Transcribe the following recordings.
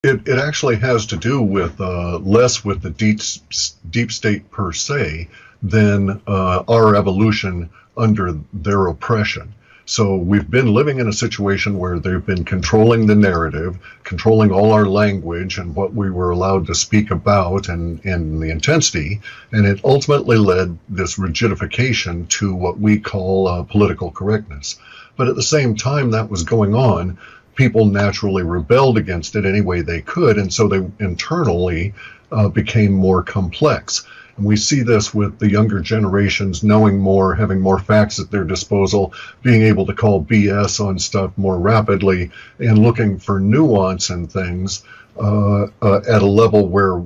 It actually has to do with less with the deep state per se than our evolution under their oppression. So we've been living in a situation where they've been controlling the narrative, controlling all our language and what we were allowed to speak about and the intensity, and it ultimately led this rigidification to what we call political correctness. But at the same time that was going on, people naturally rebelled against it any way they could, and so they internally became more complex. And we see this with the younger generations knowing more, having more facts at their disposal, being able to call BS on stuff more rapidly, and looking for nuance in things at a level where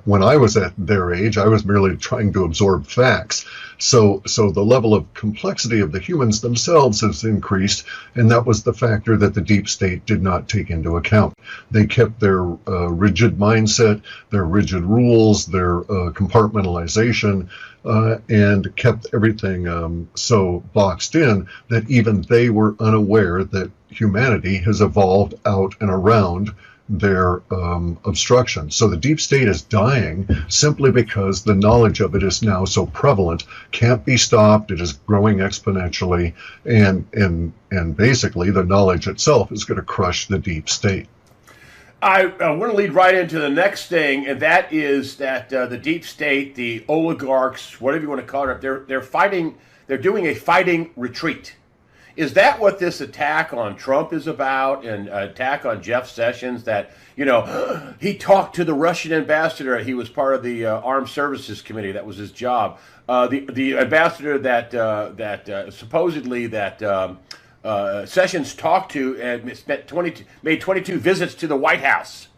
when I was at their age, I was merely trying to absorb facts. So the level of complexity of the humans themselves has increased, and that was the factor that the deep state did not take into account. They kept their rigid mindset, their rigid rules, their compartmentalization, and kept everything so boxed in that even they were unaware that humanity has evolved out and around their obstruction. So the deep state is dying simply because the knowledge of it is now so prevalent, can't be stopped, it is growing exponentially, and basically the knowledge itself is going to crush the deep state. I want to lead right into the next thing, and that is that the deep state, the oligarchs, whatever you want to call it, they're fighting, they're doing a fighting retreat. Is that what this attack on Trump is about, and attack on Jeff Sessions, that, you know, he talked to the Russian ambassador, he was part of the Armed Services Committee, that was his job, the ambassador that supposedly that Sessions talked to and made 22 visits to the White House.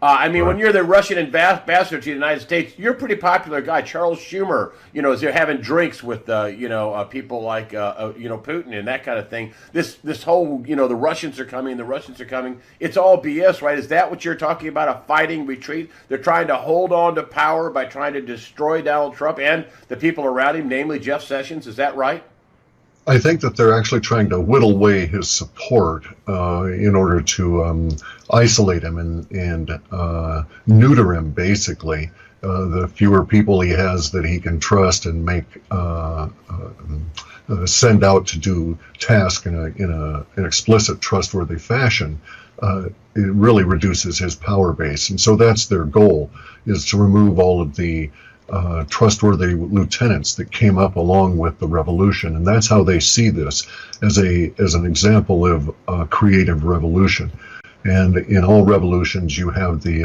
I mean, when you're the Russian ambassador to the United States, you're a pretty popular guy. Charles Schumer, you know, is there having drinks with, people like, Putin and that kind of thing. This whole, the Russians are coming, It's all BS, right? Is that what you're talking about, a fighting retreat? They're trying to hold on to power by trying to destroy Donald Trump and the people around him, namely Jeff Sessions. Is that right? I think that they're actually trying to whittle away his support in order to isolate him and neuter him, basically. The fewer people he has that he can trust and make send out to do tasks in an explicit, trustworthy fashion, it really reduces his power base. And so that's their goal, is to remove all of the trustworthy lieutenants that came up along with the revolution, and that's how they see this, as an example of creative revolution. And in all revolutions, you have the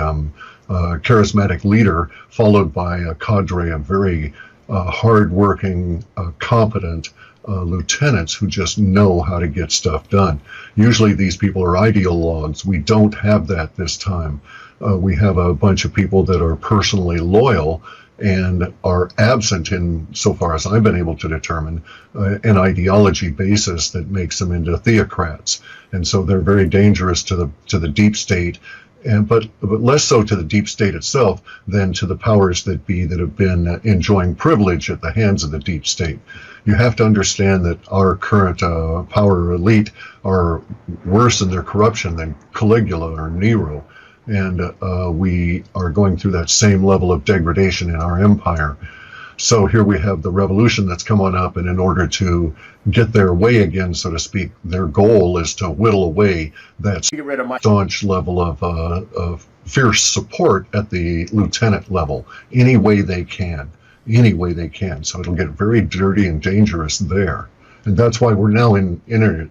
charismatic leader followed by a cadre of very hard-working, competent lieutenants who just know how to get stuff done. Usually, these people are ideologues. We don't have that this time. We have a bunch of people that are personally loyal and are absent, in so far as I've been able to determine, an ideology basis that makes them into theocrats. And so they're very dangerous to the deep state, but less so to the deep state itself than to the powers that be that have been enjoying privilege at the hands of the deep state. You have to understand that our current power elite are worse in their corruption than Caligula or Nero. And we are going through that same level of degradation in our empire. So here we have the revolution that's come on up, and in order to get their way again, so to speak, their goal is to whittle away that staunch level of fierce support at the lieutenant level, any way they can. So it'll get very dirty and dangerous there. And that's why we're now in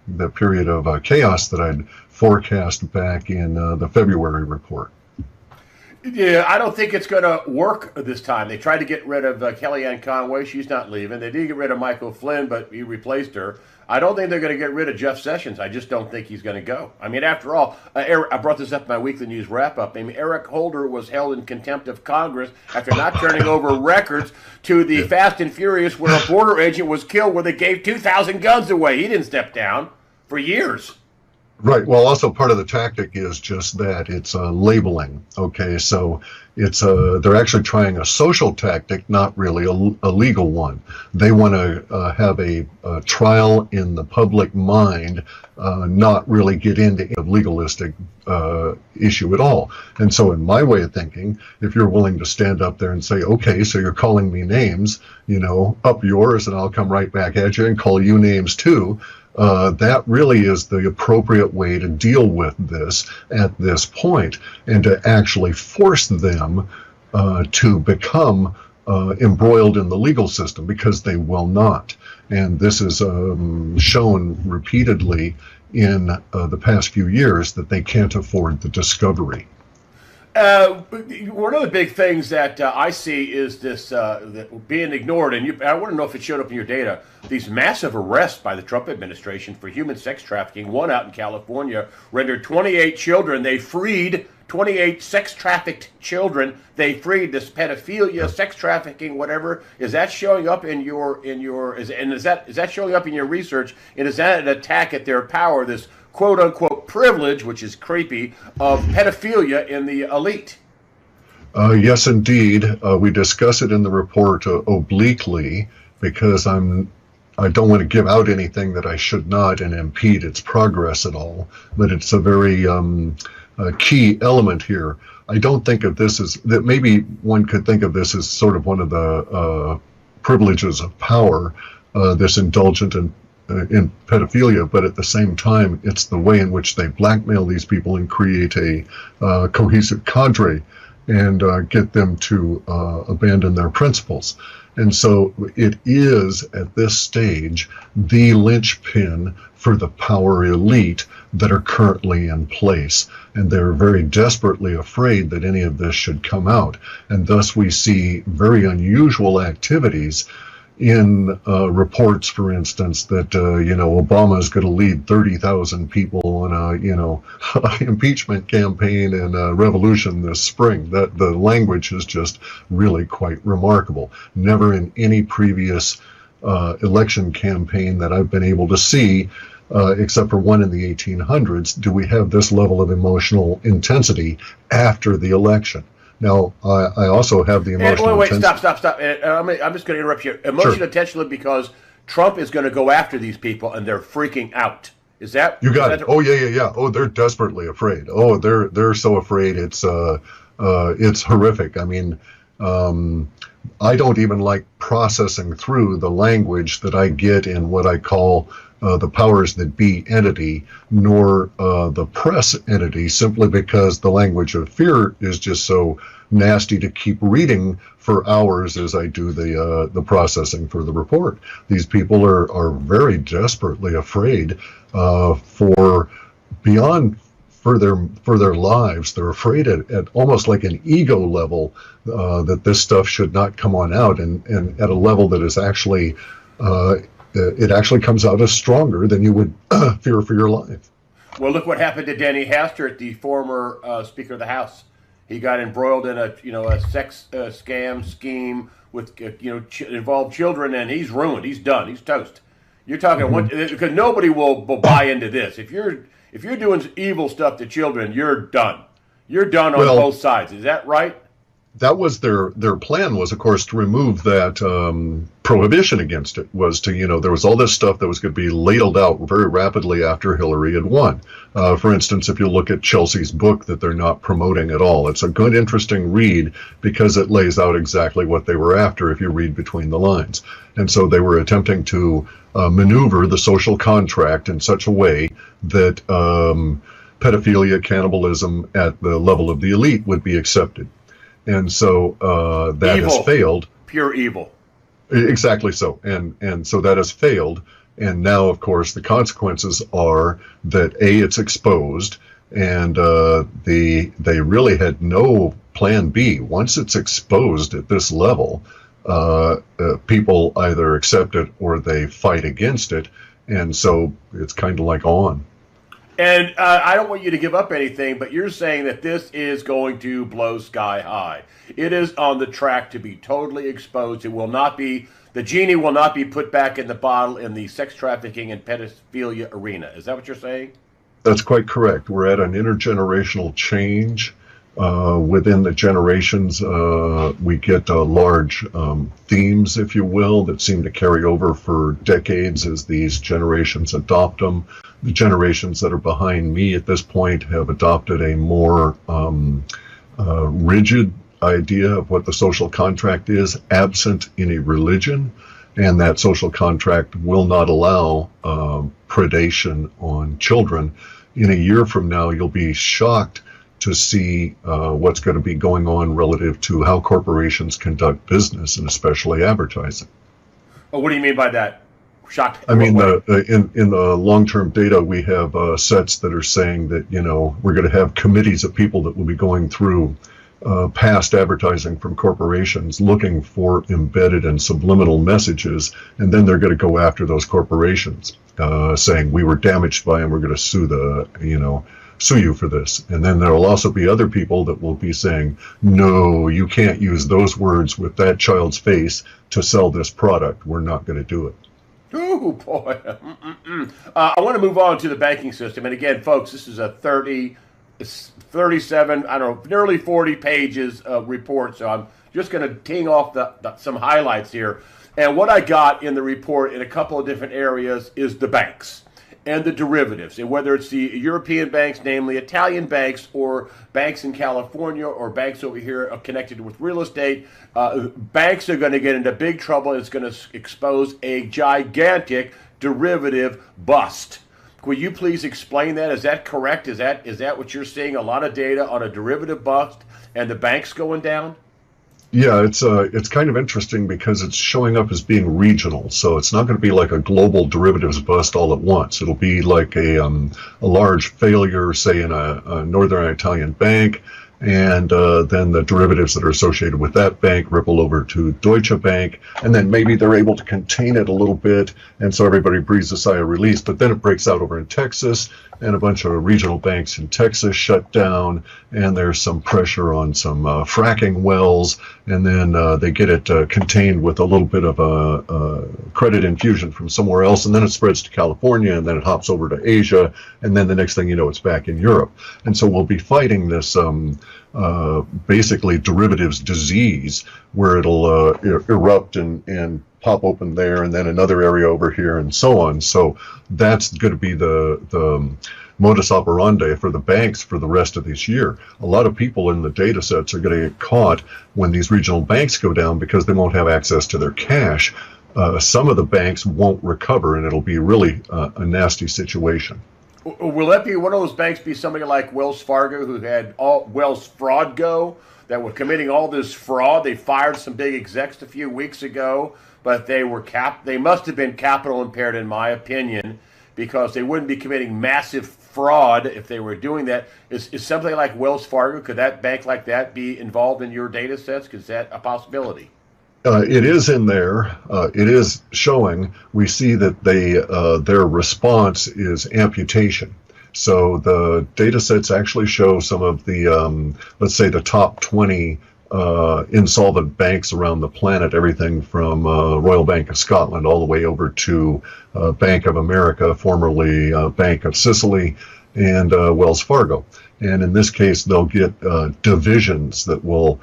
the period of chaos that I'd forecast back in the February report. Yeah, I don't think it's going to work this time. They tried to get rid of Kellyanne Conway. She's not leaving. They did get rid of Michael Flynn, but he replaced her. I don't think they're going to get rid of Jeff Sessions. I just don't think he's going to go. I mean, after all, I brought this up in my weekly news wrap-up. I mean, Eric Holder was held in contempt of Congress after not turning over records to the Fast and Furious, where a border agent was killed where they gave 2,000 guns away. He didn't step down for years. Right. Well, also part of the tactic is just that it's labeling. Okay, so it's they're actually trying a social tactic, not really a legal one. They want to have a trial in the public mind, not really get into a legalistic issue at all. And so, in my way of thinking, if you're willing to stand up there and say, "Okay, so you're calling me names, up yours, and I'll come right back at you and call you names too." That really is the appropriate way to deal with this at this point, and to actually force them to become embroiled in the legal system, because they will not. And this is shown repeatedly in the past few years that they can't afford the discovery. One of the big things that I see is this being ignored, and I want to know if it showed up in your data. These massive arrests by the Trump administration for human sex trafficking. One out in California rendered 28 children. They freed 28 sex trafficked children. They freed this pedophilia, sex trafficking, whatever. Is that showing up in is that showing up in your research? And is that an attack at their power? This quote unquote privilege, which is creepy, of pedophilia in the elite. Yes, indeed. We discuss it in the report obliquely, because I don't want to give out anything that I should not and impede its progress at all. But it's a very key element here. I don't think of this as that. Maybe one could think of this as sort of one of the privileges of power, this indulgent in pedophilia, but at the same time, it's the way in which they blackmail these people and create a cohesive cadre, and get them to abandon their principles. And so it is, at this stage, the linchpin for the power elite that are currently in place. And they're very desperately afraid that any of this should come out. And thus we see very unusual activities in reports, for instance, that Obama is going to lead 30,000 people on a impeachment campaign and a revolution this spring. That the language is just really quite remarkable. Never in any previous election campaign that I've been able to see, except for one in the 1800s, do we have this level of emotional intensity after the election. Now, I also have the emotional wait, intensity. stop. I'm just going to interrupt you. Emotional Sure. intentionally, because Trump is going to go after these people, and they're freaking out. Is that You got is it. that, Oh yeah. Oh, they're desperately afraid. Oh, they're so afraid. It's horrific. I mean, I don't even like processing through the language that I get in what I call the powers that be entity, nor the press entity, simply because the language of fear is just so nasty to keep reading for hours as I do the processing for the report. These people are very desperately afraid for beyond for their lives. They're afraid at almost like an ego level that this stuff should not come on out, and at a level that is actually it actually comes out as stronger than you would fear for your life. well, look what happened to Denny Hastert, the former Speaker of the House. He got embroiled in a sex scam scheme with involved children, and he's ruined. He's done. He's toast. You're talking because nobody will buy into this. If you're doing evil stuff to children, you're done. You're done on Well, both sides. Is that right? that was their plan, was of course to remove that prohibition against it. Was to there was all this stuff that was going to be ladled out very rapidly after Hillary had won. For instance, if you look at Chelsea's book that they're not promoting at all, it's a good, interesting read, because it lays out exactly what they were after if you read between the lines. And so they were attempting to maneuver the social contract in such a way that pedophilia, cannibalism at the level of the elite would be accepted. And so that Evil. has failed. Pure evil. Exactly so. And so that has failed. And now, of course, the consequences are that it's exposed, and they really had no plan B. Once it's exposed at this level, people either accept it or they fight against it. And so it's kind of like on. And I don't want you to give up anything, but you're saying that this is going to blow sky high. It is on the track to be totally exposed. It will not be, the genie will not be put back in the bottle in the sex trafficking and pedophilia arena. Is that what you're saying? That's quite correct. We're at an intergenerational change. Within the generations, we get large themes, if you will, that seem to carry over for decades as these generations adopt them. The generations that are behind me at this point have adopted a more rigid idea of what the social contract is, absent any religion, and that social contract will not allow predation on children. In a year from now, you'll be shocked to see what's going to be going on relative to how corporations conduct business, and especially advertising. Oh, what do you mean by that? Shocked? I mean, in the long-term data, we have sets that are saying that, we're going to have committees of people that will be going through past advertising from corporations looking for embedded and subliminal messages, and then they're going to go after those corporations, saying we were damaged by them, we're going to sue you for this. And then there'll also be other people that will be saying, no, you can't use those words with that child's face to sell this product. We're not going to do it. Oh, boy. I want to move on to the banking system. And again, folks, this is a 37, I don't know, nearly 40 pages of report. So I'm just going to ting off some highlights here. And what I got in the report in a couple of different areas is the banks and the derivatives, and whether it's the European banks, namely Italian banks, or banks in California, or banks over here connected with real estate, banks are going to get into big trouble. It's going to expose a gigantic derivative bust. Could you please explain that? Is that correct? Is that what you're seeing? A lot of data on a derivative bust and the banks going down? Yeah, it's kind of interesting because it's showing up as being regional. So it's not going to be like a global derivatives bust all at once. It'll be like a large failure, say in a northern Italian bank, and then the derivatives that are associated with that bank ripple over to Deutsche Bank, and then maybe they're able to contain it a little bit, and so everybody breathes a sigh of relief. But then it breaks out over in Texas, and a bunch of regional banks in Texas shut down, and there's some pressure on some fracking wells, and then they get it contained with a little bit of a credit infusion from somewhere else, and then it spreads to California, and then it hops over to Asia, and then the next thing you know, it's back in Europe. And so we'll be fighting this basically derivatives disease, where it'll erupt and pop open there, and then another area over here, and so on. So that's going to be the modus operandi for the banks for the rest of this year. A lot of people in the data sets are going to get caught when these regional banks go down because they won't have access to their cash. Some of the banks won't recover, and it'll be really a nasty situation. Will that be one of those banks, be somebody like Wells Fargo, who had all Wells Fraud Go, that were committing all this fraud? They fired some big execs a few weeks ago, but they must have been capital impaired, in my opinion, because they wouldn't be committing massive fraud if they were doing that. Is something like Wells Fargo, could that bank like that be involved in your data sets? Is that a possibility? It is in there. It is showing. We see that their response is amputation. So the data sets actually show some of the, let's say, the top 20 insolvent banks around the planet, everything from Royal Bank of Scotland all the way over to Bank of America, formerly Bank of Sicily, and Wells Fargo. And in this case, they'll get divisions that will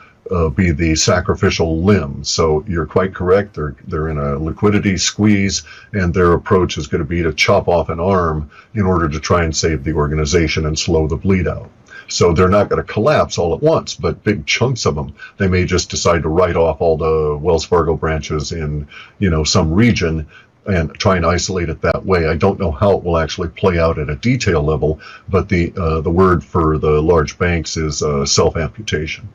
be the sacrificial limb. So you're quite correct. They're in a liquidity squeeze, and their approach is going to be to chop off an arm in order to try and save the organization and slow the bleed out. So they're not going to collapse all at once, but big chunks of them. They may just decide to write off all the Wells Fargo branches in, some region and try and isolate it that way. I don't know how it will actually play out at a detail level, but the word for the large banks is self-amputation.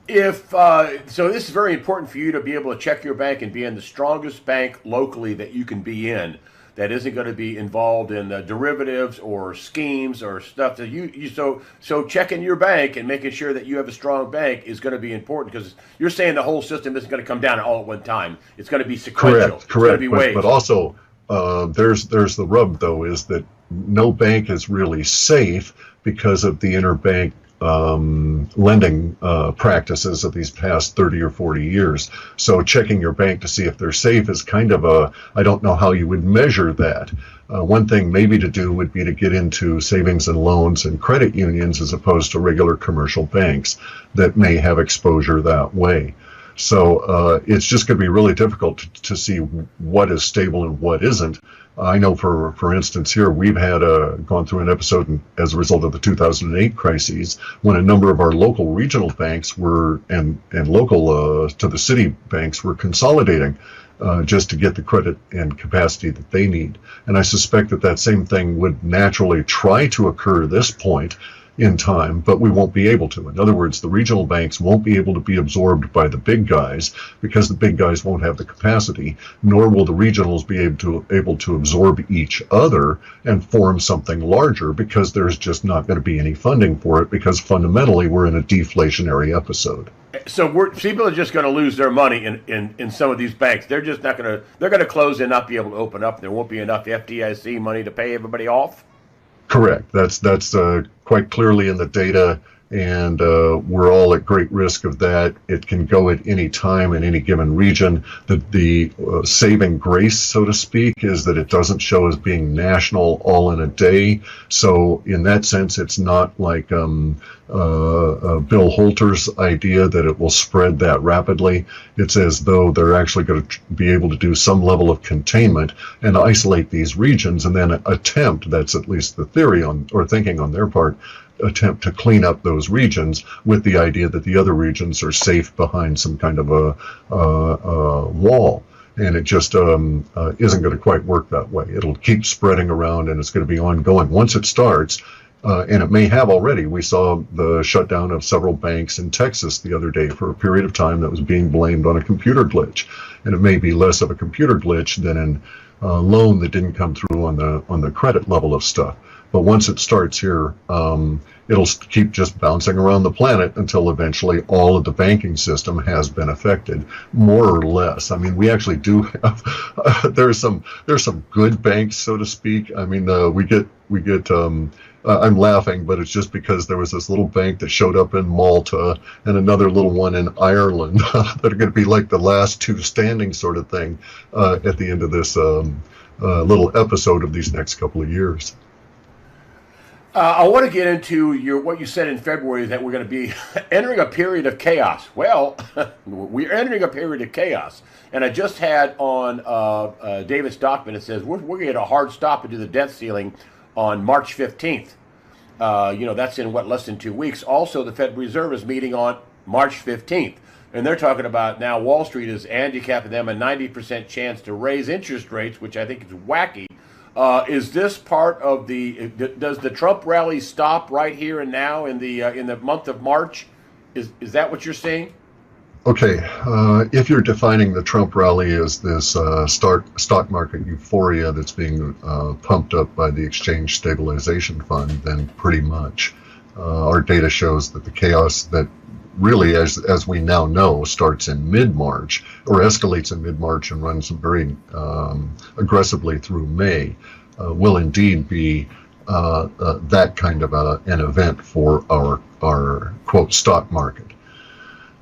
So this is very important for you to be able to check your bank and be in the strongest bank locally that you can be in, that isn't going to be involved in derivatives or schemes or stuff that so checking your bank and making sure that you have a strong bank is going to be important, because you're saying the whole system isn't going to come down all at one time. It's going to be sequential. Correct. It's going to be waves. But also there's the rub, though, is that no bank is really safe because of the interbank lending practices of these past 30 or 40 years. So checking your bank to see if they're safe is kind of I don't know how you would measure that. One thing maybe to do would be to get into savings and loans and credit unions as opposed to regular commercial banks that may have exposure that way. So it's just going to be really difficult to see what is stable and what isn't. I know, for instance, here we've had gone through an episode as a result of the 2008 crises when a number of our local regional banks were and local to the city banks were consolidating just to get the credit and capacity that they need. And I suspect that same thing would naturally try to occur at this point in time, but we won't be able to. In other words, the regional banks won't be able to be absorbed by the big guys because the big guys won't have the capacity, nor will the regionals be able to absorb each other and form something larger because there's just not going to be any funding for it because fundamentally we're in a deflationary episode. So people are just going to lose their money in some of these banks. They're just not going to, they're going to close and not be able to open up. There won't be enough FDIC money to pay everybody off? Correct. That's quite clearly in the data, and we're all at great risk of that. It can go at any time in any given region. The saving grace, so to speak, is that it doesn't show as being national all in a day. So in that sense, it's not like Bill Holter's idea that it will spread that rapidly. It's as though they're actually going to be able to do some level of containment and isolate these regions and then attempt, that's at least the theory or thinking on their part, attempt to clean up those regions with the idea that the other regions are safe behind some kind of a wall. And it just isn't going to quite work that way. It'll keep spreading around and it's going to be ongoing. Once it starts, and it may have already, we saw the shutdown of several banks in Texas the other day for a period of time that was being blamed on a computer glitch. And it may be less of a computer glitch than an loan that didn't come through on the credit level of stuff. But once it starts here, it'll keep just bouncing around the planet until eventually all of the banking system has been affected, more or less. I mean, we actually do have there's some good banks, so to speak. I mean, we get. I'm laughing, but it's just because there was this little bank that showed up in Malta and another little one in Ireland that are going to be like the last two standing sort of thing at the end of this little episode of these next couple of years. I want to get into what you said in February that we're going to be entering a period of chaos. Well, we're entering a period of chaos. And I just had on David Stockman, it says, we're going to get a hard stop into the debt ceiling on March 15th. That's in less than 2 weeks. Also, the Federal Reserve is meeting on March 15th. And they're talking about now Wall Street is handicapping them a 90% chance to raise interest rates, which I think is wacky. Is this part of does the Trump rally stop right here and now in the month of March? Is that what you're saying? Okay, if you're defining the Trump rally as this stock market euphoria that's being pumped up by the Exchange Stabilization Fund, then pretty much. Our data shows that the chaos that really, as we now know, starts in mid-March or escalates in mid-March and runs very aggressively through May, will indeed be that kind of an event for our quote stock market.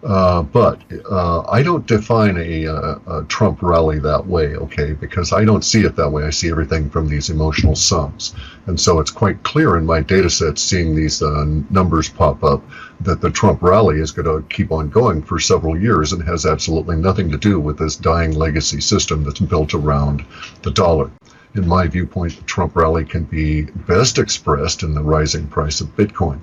But I don't define a Trump rally that way, okay, because I don't see it that way. I see everything from these emotional sums. And so it's quite clear in my data sets, seeing these numbers pop up, that the Trump rally is going to keep on going for several years and has absolutely nothing to do with this dying legacy system that's built around the dollar. In my viewpoint, the Trump rally can be best expressed in the rising price of Bitcoin.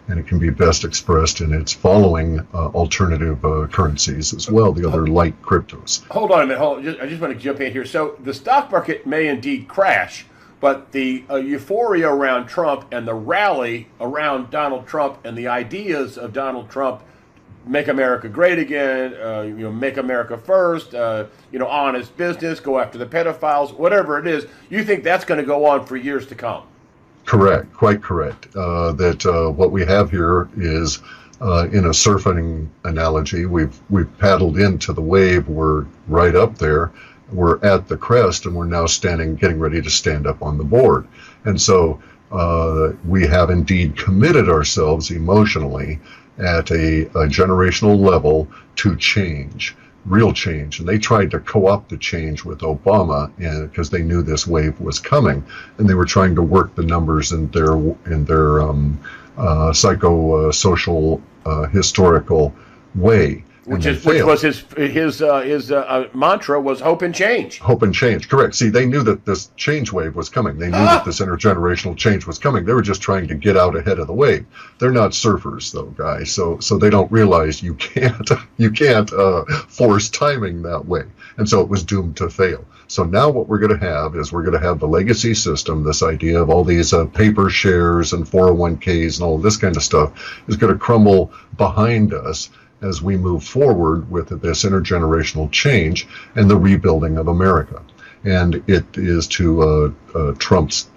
And it can be best expressed in its following alternative currencies as well, the other light cryptos. Hold on a minute. I just want to jump in here. So the stock market may indeed crash, but the euphoria around Trump and the rally around Donald Trump and the ideas of Donald Trump, make America great again, make America first, honest business, go after the pedophiles, whatever it is, you think that's going to go on for years to come? Correct, quite correct. That what we have here is, in a surfing analogy, we've paddled into the wave. We're right up there. We're at the crest, and we're now getting ready to stand up on the board. And so we have indeed committed ourselves emotionally at a generational level to change. real change. And they tried to co-opt the change with Obama, and because they knew this wave was coming, and they were trying to work the numbers in their psycho-social historical way. Which was his mantra was hope and change. Hope and change, correct. See, they knew that this change wave was coming. They knew that this intergenerational change was coming. They were just trying to get out ahead of the wave. They're not surfers, though, guys. So they don't realize you can't force timing that way. And so it was doomed to fail. So now what we're going to have is we're going to have the legacy system. This idea of all these paper shares and 401ks and all of this kind of stuff is going to crumble behind us as we move forward with this intergenerational change and the rebuilding of America. And it is to Trump's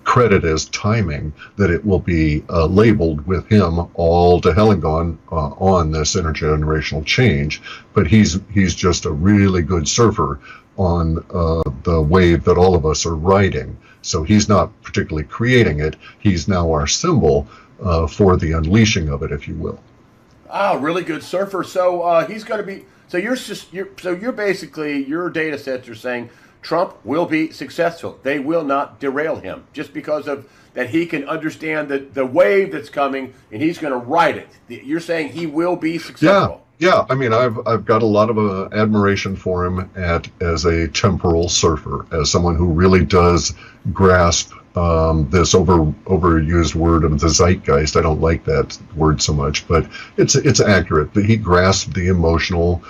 credit as timing that it will be labeled with him all to hell and gone on this intergenerational change. But he's just a really good surfer on the wave that all of us are riding. So he's not particularly creating it. He's now our symbol for the unleashing of it, if you will. Ah, really good surfer. So he's going to be. So you're basically, your data sets are saying Trump will be successful. They will not derail him just because of that. He can understand the wave that's coming, and he's going to ride it. You're saying he will be successful. Yeah. I mean, I've got a lot of admiration for him as a temporal surfer, as someone who really does grasp this overused word of the zeitgeist. I don't like that word so much, but it's accurate. He grasped the emotional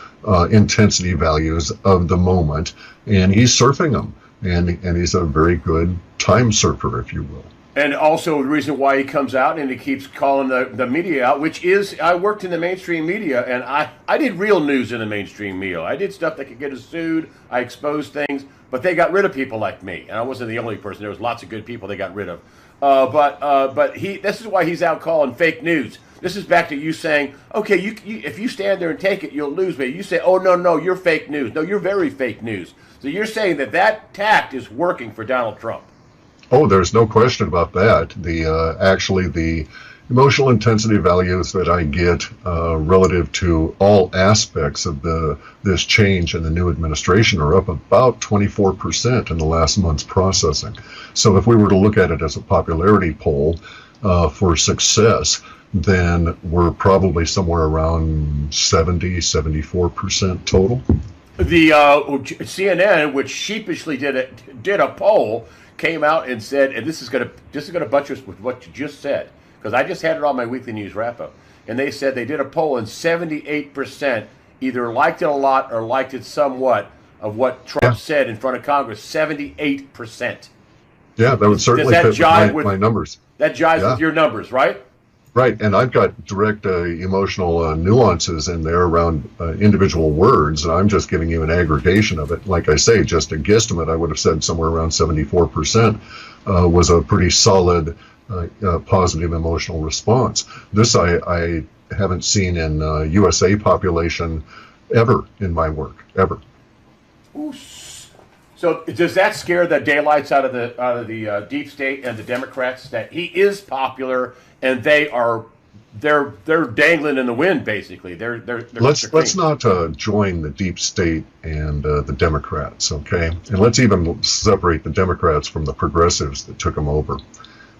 intensity values of the moment, and he's surfing them, and he's a very good time surfer, if you will. And also the reason why he comes out and he keeps calling the media out, which is, I worked in the mainstream media, and I did real news in the mainstream media. I did stuff that could get us sued. I exposed things, but they got rid of people like me, and I wasn't the only person. There was lots of good people they got rid of. But this is why he's out calling fake news. This is back to you saying, okay, you if you stand there and take it, you'll lose me. You say, oh, no, you're fake news. No, you're very fake news. So you're saying that tact is working for Donald Trump. Oh, there's no question about that. Actually, the emotional intensity values that I get relative to all aspects of this change in the new administration are up about 24% in the last month's processing. So if we were to look at it as a popularity poll for success, then we're probably somewhere around 74% total. The CNN, which sheepishly did a poll, came out and said, and this is going to buttress with what you just said, because I just had it on my weekly news wrap-up, and they said they did a poll and 78% either liked it a lot or liked it somewhat of what Trump said in front of Congress. 78%. Yeah, that would certainly fit with my numbers. That jives with your numbers, right? Right, and I've got direct emotional nuances in there around individual words, and I'm just giving you an aggregation of it. Like I say, just a guesstimate, I would have said somewhere around 74% was a pretty solid positive emotional response. This I haven't seen in USA population ever in my work, ever. Ooh. So does that scare the daylights out of the deep state and the Democrats that he is popular and they're dangling in the wind, basically? Let's not join the deep state and the Democrats, okay? And let's even separate the Democrats from the progressives that took them over.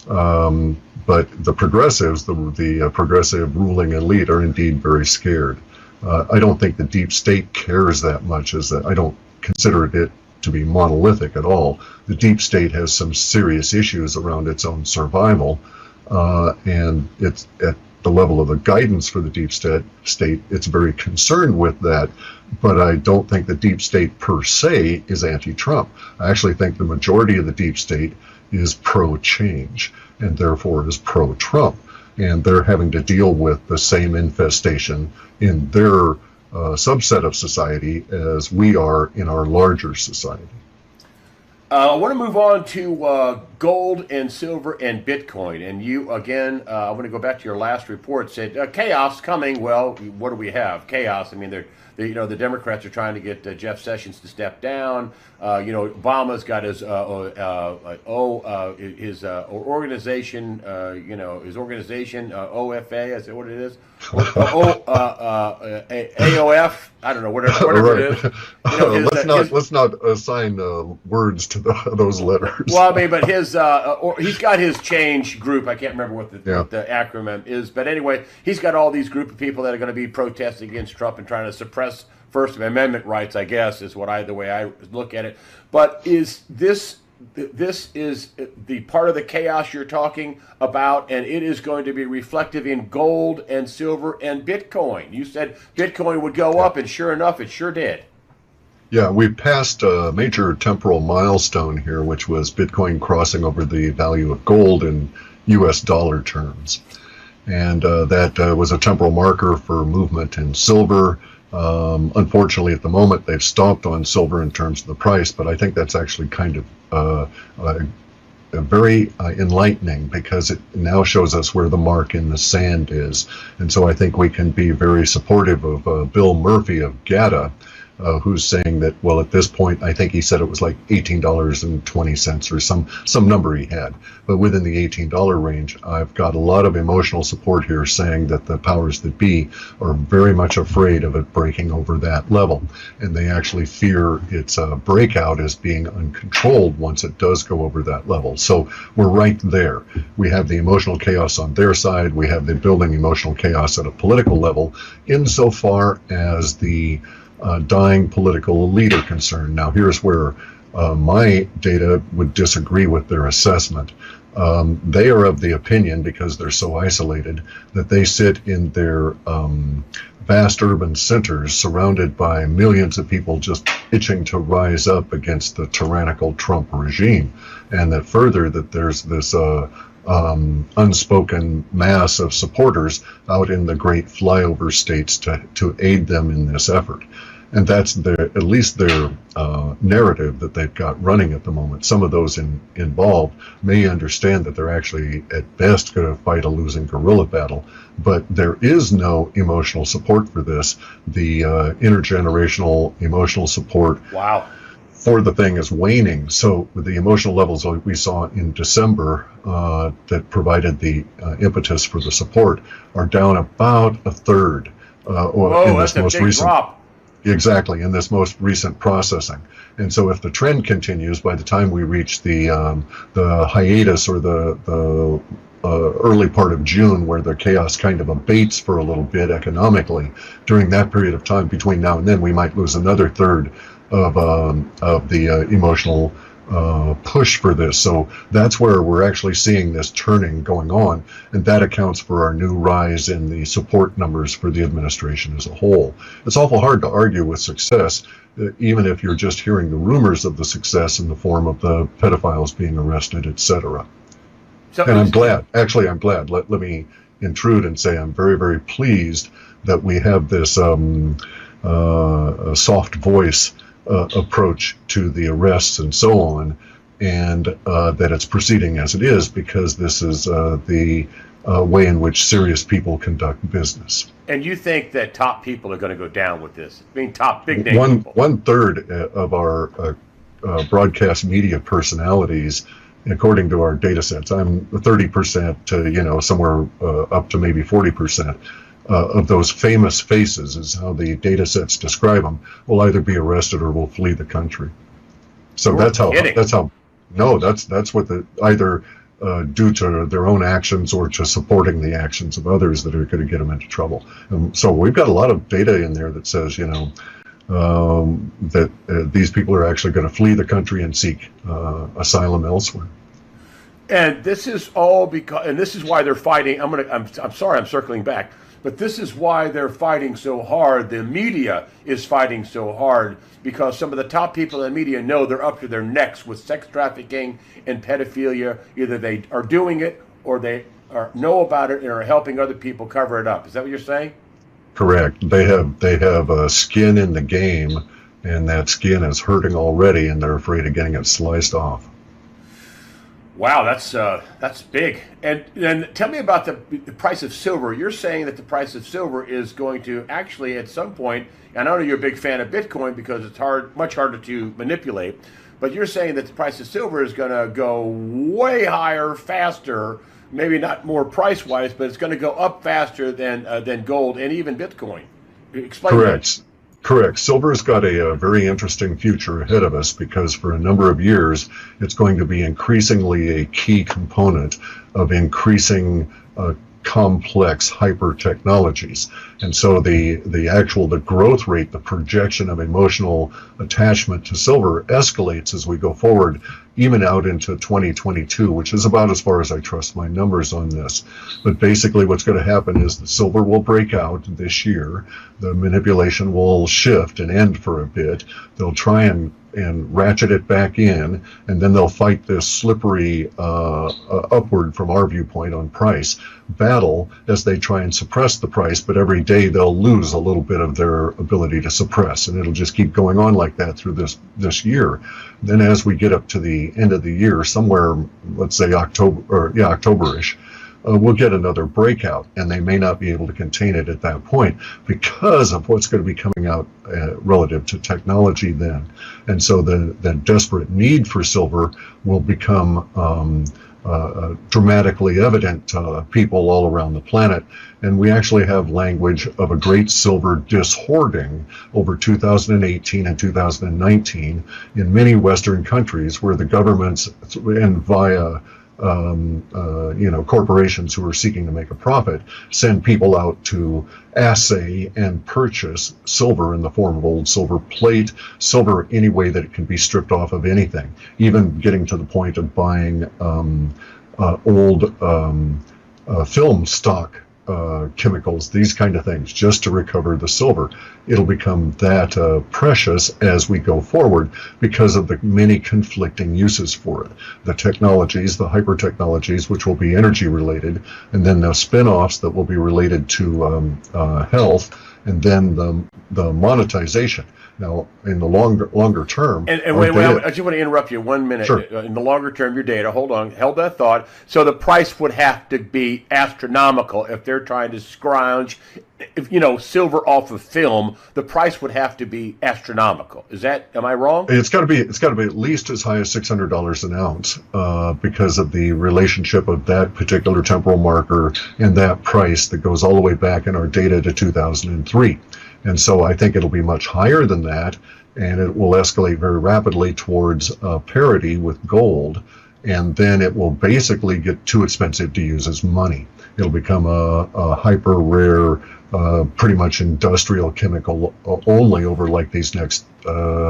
But the progressives, the progressive ruling elite, are indeed very scared. I don't think the deep state cares that much. I don't consider it to be monolithic at all. The deep state has some serious issues around its own survival, and it's at the level of the guidance for the deep state, it's very concerned with that, but I don't think the deep state per se is anti-Trump. I actually think the majority of the deep state is pro-change and therefore is pro-Trump, and they're having to deal with the same infestation in their subset of society as we are in our larger society. I want to move on to gold and silver and Bitcoin. And you, again, I want to go back to your last report, said chaos coming. Well, what do we have? Chaos. I mean, the Democrats are trying to get Jeff Sessions to step down. Obama's got his organization. His organization OFA. Is that what it is? AOF. I don't know, whatever it is. Let's not assign words to those letters. Well, I mean, but he's got his change group. I can't remember what the acronym is, but anyway, he's got all these group of people that are going to be protesting against Trump and trying to suppress First Amendment rights, I guess, is the way I look at it. But is this is the part of the chaos you're talking about, and it is going to be reflective in gold and silver and Bitcoin. You said Bitcoin would go up, and sure enough, it sure did. Yeah, we passed a major temporal milestone here, which was Bitcoin crossing over the value of gold in U.S. dollar terms. And that was a temporal marker for movement in silver. Unfortunately, at the moment, they've stopped on silver in terms of the price, but I think that's actually kind of very enlightening, because it now shows us where the mark in the sand is. And so I think we can be very supportive of Bill Murphy of GATA, who's saying that, well, at this point, I think he said it was like $18.20 or some number he had. But within the $18 range, I've got a lot of emotional support here saying that the powers that be are very much afraid of it breaking over that level. And they actually fear its breakout as being uncontrolled once it does go over that level. So we're right there. We have the emotional chaos on their side. We have the building emotional chaos at a political level, insofar as the dying political elite are concerned. Now, here's where my data would disagree with their assessment. They are of the opinion, because they're so isolated, that they sit in their vast urban centers surrounded by millions of people just itching to rise up against the tyrannical Trump regime, and that further that there's this unspoken mass of supporters out in the great flyover states to aid them in this effort. And that's at least their narrative that they've got running at the moment. Some of those involved may understand that they're actually at best going to fight a losing guerrilla battle, but there is no emotional support for this. The intergenerational emotional support for the thing is waning. So the emotional levels we saw in December that provided the impetus for the support are down about a third. Whoa, that's a big drop. Exactly, in this most recent processing. And so if the trend continues, by the time we reach the hiatus, or the early part of June, where the chaos kind of abates for a little bit economically, during that period of time between now and then, we might lose another third of the emotional push for this. So that's where we're actually seeing this turning going on, and that accounts for our new rise in the support numbers for the administration as a whole. It's awful hard to argue with success, even if you're just hearing the rumors of the success in the form of the pedophiles being arrested, etc. And I'm glad. Let me intrude and say I'm very, very pleased that we have this soft voice approach to the arrests and so on, and that it's proceeding as it is, because this is the way in which serious people conduct business. And you think that top people are going to go down with this? I mean, top big name people. 1/3 of our broadcast media personalities, according to our data sets, I'm 30% to somewhere up to maybe 40%. Of those famous faces, is how the data sets describe them, will either be arrested or will flee the country. So that's what either due to their own actions or to supporting the actions of others that are going to get them into trouble. So we've got a lot of data in there that says, that these people are actually going to flee the country and seek asylum elsewhere. And this is all because, and this is why they're fighting. I'm sorry, I'm circling back. But this is why they're fighting so hard. The media is fighting so hard, because some of the top people in the media know they're up to their necks with sex trafficking and pedophilia. Either they are doing it, or they know about it and are helping other people cover it up. Is that what you're saying? Correct. They have skin in the game, and that skin is hurting already, and they're afraid of getting it sliced off. Wow, that's big. And then tell me about the price of silver. You're saying that the price of silver is going to actually at some point. And I know you're a big fan of Bitcoin because it's much harder to manipulate. But you're saying that the price of silver is going to go way higher, faster. Maybe not more price wise, but it's going to go up faster than gold and even Bitcoin. Explain that. Correct. Correct. Silver's got a very interesting future ahead of us because for a number of years, it's going to be increasingly a key component of increasing complex hyper technologies. And so the growth rate, the projection of emotional attachment to silver escalates as we go forward, even out into 2022, which is about as far as I trust my numbers on this. But basically what's going to happen is the silver will break out this year. The manipulation will shift and end for a bit. They'll try and ratchet it back in, and then they'll fight this slippery upward from our viewpoint on price battle as they try and suppress the price, but every day they'll lose a little bit of their ability to suppress, and it'll just keep going on like that through this year. Then as we get up to the end of the year, somewhere, let's say October-ish, we'll get another breakout, and they may not be able to contain it at that point because of what's going to be coming out relative to technology then. And so the desperate need for silver will become dramatically evident to people all around the planet. And we actually have language of a great silver dishoarding over 2018 and 2019 in many Western countries where the governments, and via corporations who are seeking to make a profit, send people out to assay and purchase silver in the form of old silver plate, silver any way that it can be stripped off of anything, even getting to the point of buying old film stock chemicals, these kind of things, just to recover the silver. It'll become that precious as we go forward because of the many conflicting uses for it. The technologies, the hyper technologies, which will be energy related, and then the spin-offs that will be related to health, and then the monetization. Now, in the longer term, and wait, I just want to interrupt you 1 minute. Sure. In the longer term, your data. Hold that thought. So the price would have to be astronomical if they're trying to scrounge, silver off of film. The price would have to be astronomical. Am I wrong? It's got to be at least as high as $600 an ounce because of the relationship of that particular temporal marker and that price that goes all the way back in our data to 2003. And so I think it'll be much higher than that, and it will escalate very rapidly towards parity with gold, and then it will basically get too expensive to use as money. It'll become a hyper rare, pretty much industrial chemical only over like these next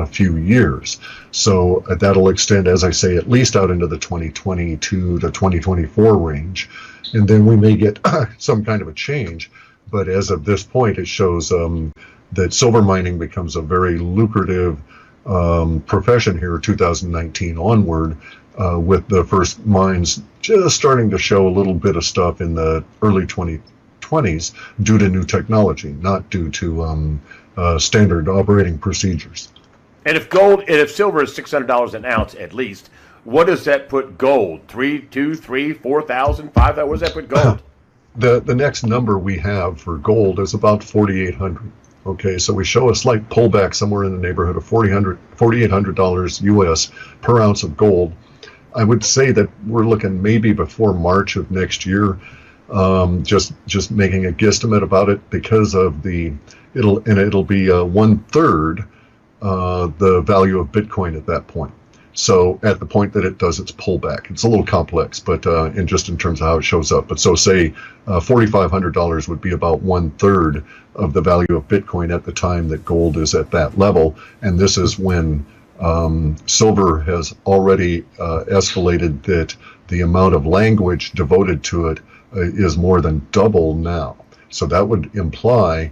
few years. So that'll extend, as I say, at least out into the 2022 to 2024 range, and then we may get some kind of a change. But as of this point, it shows that silver mining becomes a very lucrative profession here, 2019 onward, with the first mines just starting to show a little bit of stuff in the early 2020s due to new technology, not due to standard operating procedures. And if silver is $600 an ounce at least, what does that put gold? 3, 2, 3, 4,000, 5,000? What does that put gold? The next number we have for gold is about 4,800. Okay, so we show a slight pullback somewhere in the neighborhood of $4,800 US per ounce of gold. I would say that we're looking maybe before March of next year, just making a guesstimate about it because of it'll be 1/3 the value of Bitcoin at that point. So at the point that it does its pullback, it's a little complex, but in terms of how it shows up. But so say $4,500 would be about 1/3 of the value of Bitcoin at the time that gold is at that level. And this is when silver has already escalated that the amount of language devoted to it is more than double now. So that would imply,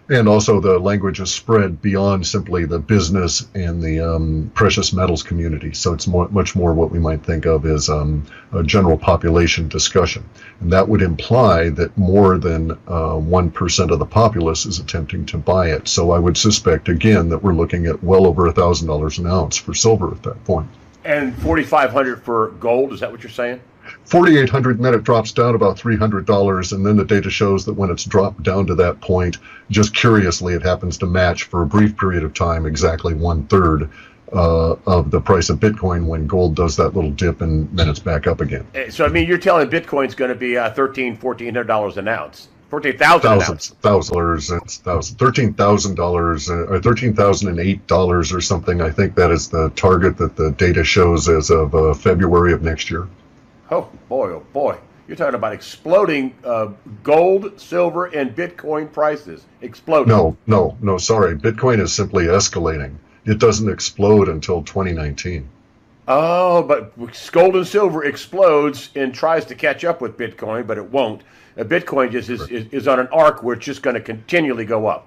and also the language is spread beyond simply the business and the precious metals community. So it's much more what we might think of as a general population discussion. And that would imply that more than 1% of the populace is attempting to buy it. So I would suspect, again, that we're looking at well over $1,000 an ounce for silver at that point. And 4,500 for gold. Is that what you're saying? 4,800, and then it drops down about $300, and then the data shows that when it's dropped down to that point, just curiously, it happens to match for a brief period of time exactly 1/3 of the price of Bitcoin when gold does that little dip, and then it's back up again. So I mean, you're telling Bitcoin's going to be $1,400 an ounce, 14,000 an ounce. $13,000 or $13,008 or something. I think that is the target that the data shows as of February of next year. Oh boy! You're talking about exploding gold, silver, and Bitcoin prices. Exploding. No. Sorry, Bitcoin is simply escalating. It doesn't explode until 2019. Oh, but gold and silver explodes and tries to catch up with Bitcoin, but it won't. Bitcoin just is on an arc where it's just going to continually go up.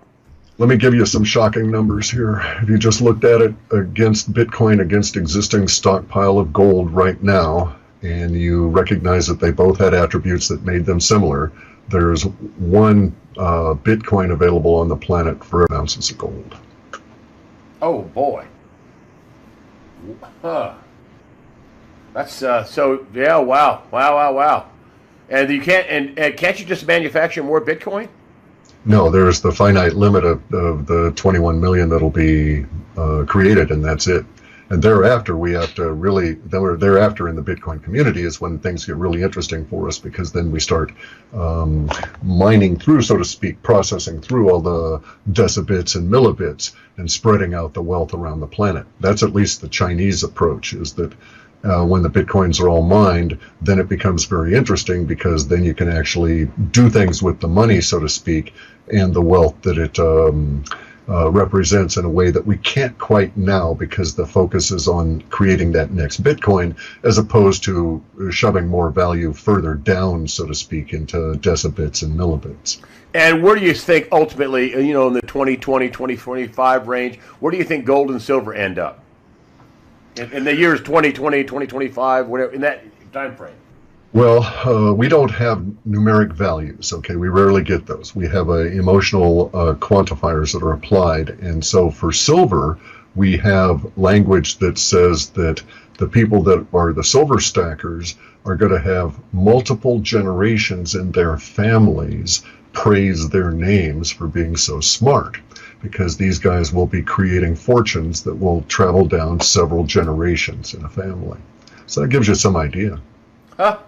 Let me give you some shocking numbers here. If you just looked at it against Bitcoin, against existing stockpile of gold right now, and you recognize that they both had attributes that made them similar, there's one Bitcoin available on the planet for ounces of gold. Oh boy. Huh. That's so yeah, wow. And you can't and can't you just manufacture more Bitcoin? No, there's the finite limit of the 21 million that'll be created, and that's it. And thereafter, we have to really, thereafter in the Bitcoin community is when things get really interesting for us, because then we start mining through, so to speak, processing through all the decibits and millibits and spreading out the wealth around the planet. That's at least the Chinese approach, is that when the Bitcoins are all mined, then it becomes very interesting, because then you can actually do things with the money, so to speak, and the wealth that it represents in a way that we can't quite now, because the focus is on creating that next Bitcoin as opposed to shoving more value further down, so to speak, into decibits and millibits. And where do you think ultimately, in the 2020, 2025 range, where do you think gold and silver end up? In the years 2020, 2025, whatever, in that time frame? Well, we don't have numeric values, okay? We rarely get those. We have emotional quantifiers that are applied. And so for silver, we have language that says that the people that are the silver stackers are going to have multiple generations in their families praise their names for being so smart, because these guys will be creating fortunes that will travel down several generations in a family. So that gives you some idea.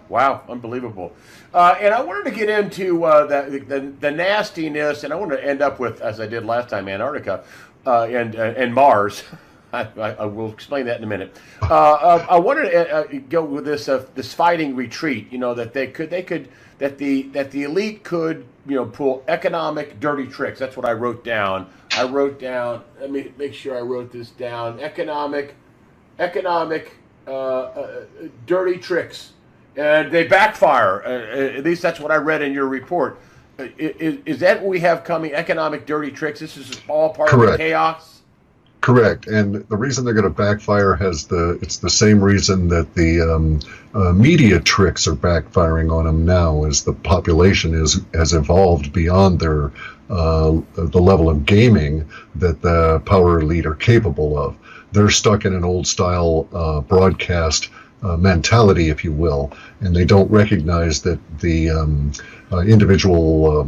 Wow, unbelievable. And I wanted to get into the nastiness, and I want to end up with, as I did last time, Antarctica and Mars. I will explain that in a minute. I wanted to go with this fighting retreat. That that the elite could pull economic dirty tricks. That's what I wrote down. Let me make sure I wrote this down. Economic dirty tricks. And they backfire. At least that's what I read in your report. Is that what we have coming? Economic dirty tricks? This is all part of the chaos? Correct. And the reason they're going to backfire it's the same reason that the media tricks are backfiring on them now, as the population has evolved beyond the level of gaming that the power elite are capable of. They're stuck in an old style broadcast mentality, if you will, and they don't recognize that the individual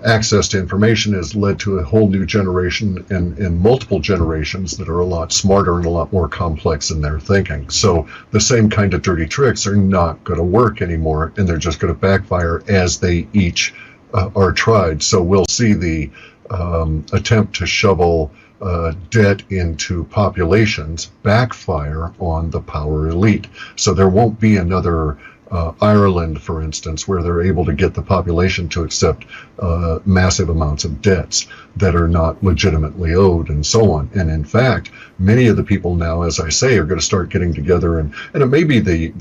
access to information has led to a whole new generation and multiple generations that are a lot smarter and a lot more complex in their thinking. So the same kind of dirty tricks are not going to work anymore, and they're just going to backfire as they each are tried. So we'll see the attempt to shovel debt into populations backfire on the power elite. So there won't be another Ireland, for instance, where they're able to get the population to accept massive amounts of debts that are not legitimately owed, and so on. And in fact, many of the people now, as I say, are going to start getting together, and it may be the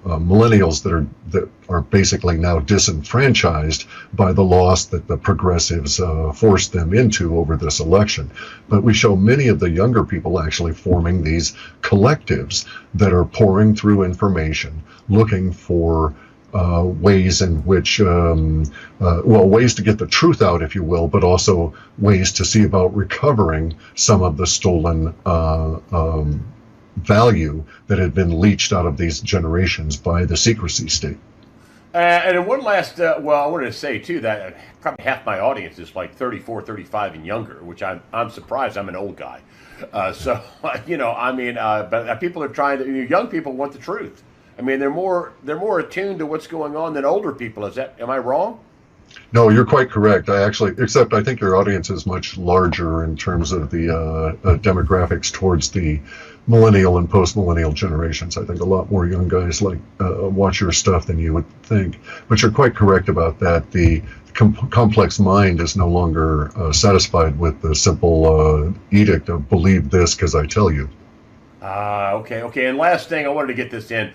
millennials that are basically now disenfranchised by the loss that the progressives forced them into over this election. But we show many of the younger people actually forming these collectives that are pouring through information, looking for ways in which, ways to get the truth out, if you will, but also ways to see about recovering some of the stolen value that had been leached out of these generations by the secrecy state. And then one last, well, I wanted to say too that probably half my audience is like 34, 35 and younger, which I'm surprised. I'm an old guy. So, but people are trying to, young people want the truth. I mean, they're more attuned to what's going on than older people. Am I wrong? No, you're quite correct. Except I think your audience is much larger in terms of the demographics towards the millennial and post-millennial generations. I think a lot more young guys watch your stuff than you would think. But you're quite correct about that. The complex mind is no longer satisfied with the simple edict of believe this because I tell you. Okay. And last thing, I wanted to get this in.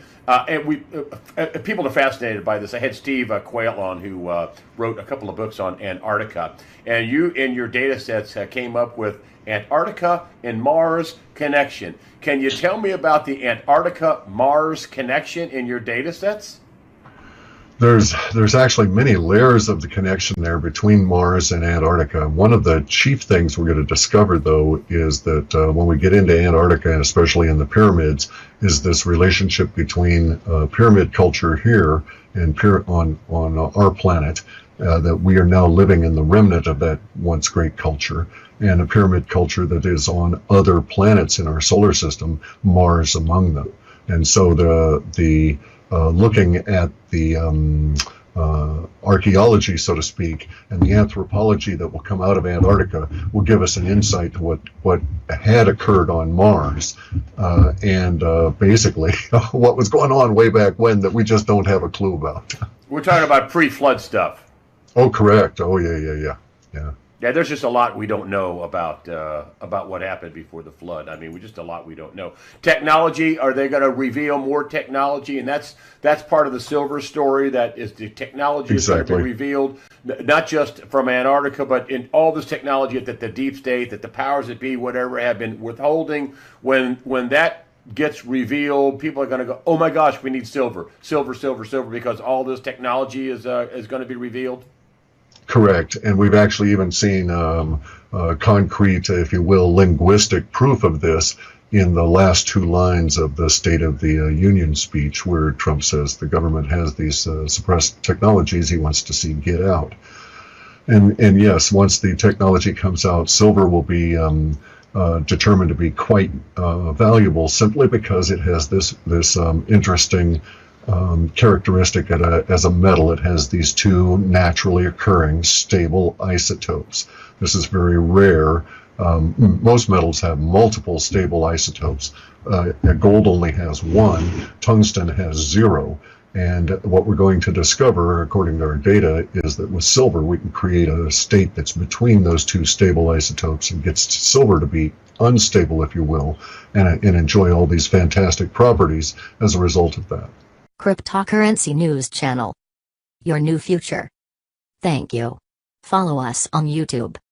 People are fascinated by this. I had Steve Quayle on, who wrote a couple of books on Antarctica, and you in your data sets came up with Antarctica and Mars connection. Can you tell me about the Antarctica-Mars connection in your data sets? There's actually many layers of the connection there between Mars and Antarctica. One of the chief things we're going to discover, though, is that when we get into Antarctica, and especially in the pyramids, is this relationship between pyramid culture here and on our planet, that we are now living in the remnant of that once great culture, and a pyramid culture that is on other planets in our solar system, Mars among them. And so the looking at the archaeology, so to speak, and the anthropology that will come out of Antarctica will give us an insight to what had occurred on Mars, and basically what was going on way back when that we just don't have a clue about. We're talking about pre-flood stuff. Oh, correct. Oh, yeah. Yeah, there's just a lot we don't know about what happened before the flood. I mean, just a lot we don't know. Technology, are they going to reveal more technology? And that's part of the silver story. That is, the technology is going to be revealed, not just from Antarctica, but in all this technology that the deep state, that the powers that be, whatever, have been withholding. When that gets revealed, people are going to go, oh my gosh, we need silver, because all this technology is going to be revealed. Correct, and we've actually even seen concrete, if you will, linguistic proof of this in the last two lines of the State of the Union speech, where Trump says the government has these suppressed technologies he wants to see get out. And yes, once the technology comes out, silver will be determined to be quite valuable, simply because it has this interesting characteristic as a metal. It has these two naturally occurring stable isotopes. This is very rare. Most metals have multiple stable isotopes. Gold only has one. Tungsten has 0. And what we're going to discover, according to our data, is that with silver we can create a state that's between those two stable isotopes and gets silver to be unstable, if you will, and enjoy all these fantastic properties as a result of that. Cryptocurrency News Channel. Your new future. Thank you. Follow us on YouTube.